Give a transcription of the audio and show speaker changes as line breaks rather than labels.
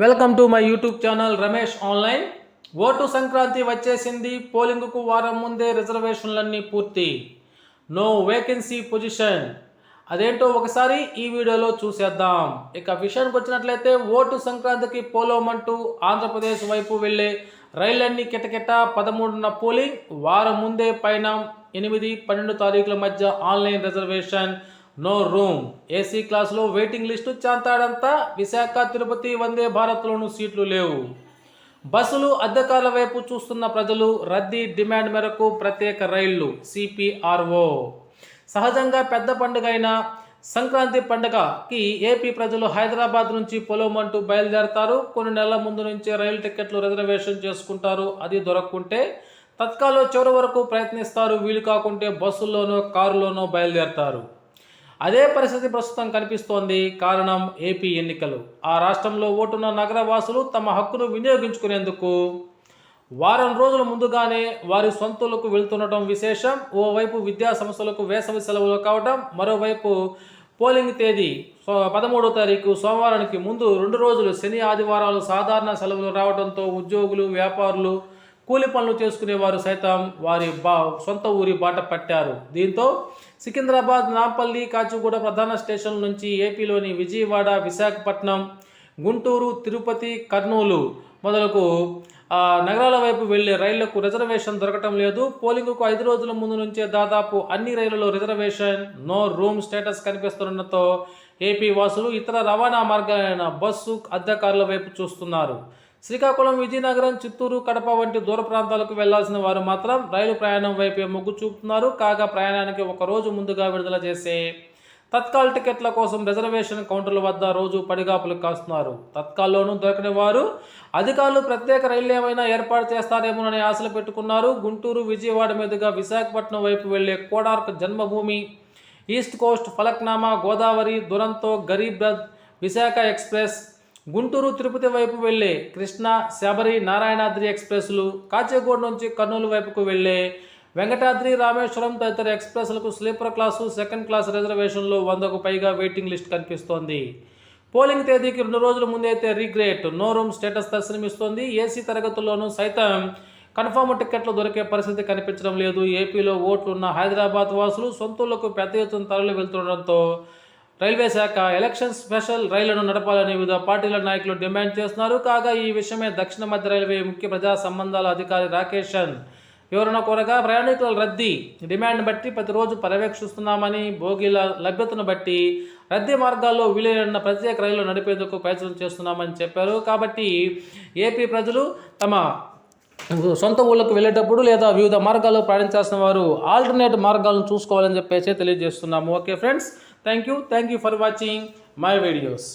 Welcome to my YouTube channel Ramesh online. Vote Sankranti వచ్చేసింది. పోలింగ్కు వారం ముందే రిజర్వేషన్లన్నీ పూర్తి. No vacancy position. అదేంటో ఒకసారి ఈ వీడియోలో చూసేద్దాం. ఇక విషయానికి వచ్చినట్లయితే ఓటు సంక్రాంతికి పోలోమంటూ ఆంధ్రప్రదేశ్ వైపు వెళ్లే రైళ్లన్నీ కిటకిట 13న పోలింగ్. వారం ముందే పైన 8, 12 తారీఖుల మధ్య online reservation. No room. AC క్లాసులో వెయిటింగ్ లిస్టు చాంతాడంతా. విశాఖ, తిరుపతి, వందే భారత్లోనూ సీట్లు లేవు. బస్సులు, అద్దెకాల వైపు చూస్తున్న ప్రజలు. రద్దీ, డిమాండ్ మేరకు ప్రత్యేక రైళ్లు. సిపిఆర్ఓ. సహజంగా పెద్ద పండుగ అయిన సంక్రాంతి పండుగకి ఏపీ ప్రజలు హైదరాబాద్ నుంచి పొలోమంటూ బయలుదేరతారు. కొన్ని నెలల ముందు నుంచే రైలు టికెట్లు రిజర్వేషన్ చేసుకుంటారు. అది దొరకకుంటే తత్కాల్లో చివరి వరకు ప్రయత్నిస్తారు. వీలు కాకుంటే బస్సుల్లోనో కారులోనో బయలుదేరతారు. అదే పరిస్థితి ప్రస్తుతం కనిపిస్తోంది. కారణం ఏపీ ఎన్నికలు. ఆ రాష్ట్రంలో ఓటున్న నగరవాసులు తమ హక్కును వినియోగించుకునేందుకు వారం రోజుల ముందుగానే వారి సొంతలకు వెళ్తుండటం విశేషం. ఓవైపు విద్యా సంస్థలకు వేసవి సెలవులు కావడం, మరోవైపు పోలింగ్ తేదీ 13వ తారీఖు సోమవారానికి ముందు 2 రోజులు శని, ఆదివారాలు సాధారణ సెలవులు రావడంతో ఉద్యోగులు, వ్యాపారులు, కూలి పనులు చేసుకునేవారు సైతం వారి సొంత ఊరి బాట పట్టారు. దీంతో సికింద్రాబాద్, నాంపల్లి, కాచిగూడ ప్రధాన స్టేషన్ల నుంచి ఏపీలోని విజయవాడ, విశాఖపట్నం, గుంటూరు, తిరుపతి, కర్నూలు మొదలకు నగరాల వైపు వెళ్లే రైళ్లకు రిజర్వేషన్ దొరకటం లేదు. పోలింగ్కు 5 రోజుల ముందు నుంచే దాదాపు అన్ని రైళ్లలో రిజర్వేషన్, నో రూమ్ స్టేటస్ కనిపిస్తుండటంతో ఏపీ వాసులు ఇతర రవాణా మార్గాలైన బస్సు, అద్దె కార్ల వైపు చూస్తున్నారు. శ్రీకాకుళం, విజయనగరం, చిత్తూరు, కడప వంటి దూర ప్రాంతాలకు వెళ్లాల్సిన వారు మాత్రం రైలు ప్రయాణం వైపే మొగ్గు చూపుతున్నారు. కాగా ప్రయాణానికి 1 రోజు ముందుగా విడుదల చేసే తత్కాల్ టికెట్ల కోసం రిజర్వేషన్ కౌంటర్ల వద్ద రోజు పడిగాపులు కాస్తున్నారు. తత్కాల్లోనూ దొరకని వారు అధికారులు ప్రత్యేక రైళ్లు ఏమైనా ఏర్పాటు చేస్తారేమోనని ఆశలు పెట్టుకున్నారు. గుంటూరు, విజయవాడ మీదుగా విశాఖపట్నం వైపు వెళ్లే కోడార్క్ Janmabhoomi, east coast, Falaknuma, Godavari, Duronto, Garib Rath, Visakha express, Guntur, Tirupati వైపు వెళ్లే కృష్ణ, శబరి, నారాయణాద్రి ఎక్స్ప్రెస్లు, కాచిగూడ నుంచి కర్నూలు వైపుకు వెళ్లే వెంకటాద్రి, రామేశ్వరం తదితర ఎక్స్ప్రెస్లకు స్లీపర్ క్లాసు, సెకండ్ క్లాస్ రిజర్వేషన్లో 100కు పైగా వెయిటింగ్ లిస్ట్ కనిపిస్తోంది. పోలింగ్ తేదీకి 2 రోజుల ముందైతే రిగ్రెట్, నో రూమ్ స్టేటస్ దర్శనమిస్తోంది. ఏసీ తరగతుల్లోనూ సైతం కన్ఫర్మ్ టికెట్లు దొరికే పరిస్థితి కనిపించడం లేదు. ఏపీలో ఓట్లున్న హైదరాబాద్ వాసులు సొంతూళ్లకు పెద్ద ఎత్తున తరలి వెళ్తుండటంతో రైల్వే శాఖ ఎలక్షన్ స్పెషల్ రైళ్లను నడపాలని వివిధ పార్టీల నాయకులు డిమాండ్ చేస్తున్నారు. కాగా ఈ విషయమే దక్షిణ మధ్య రైల్వే ముఖ్య ప్రజా సంబంధాల అధికారి రాకేషన్ వివరణ కోరగా, ప్రయాణికుల రద్దీ డిమాండ్ బట్టి ప్రతిరోజు పర్యవేక్షిస్తున్నామని, బోగీల లభ్యతను బట్టి రద్దీ మార్గాల్లో వీలైన ప్రత్యేక రైళ్లు నడిపేందుకు ప్రయత్నం చేస్తున్నామని చెప్పారు. కాబట్టి ఏపీ ప్రజలు తమ సొంత ఊళ్ళకు వెళ్ళేటప్పుడు లేదా వివిధ మార్గాల్లో ప్రయాణించాల్సిన వారు ఆల్టర్నేట్ మార్గాలను చూసుకోవాలని చెప్పేసి తెలియజేస్తున్నాము. Okay friends, thank you for watching my videos.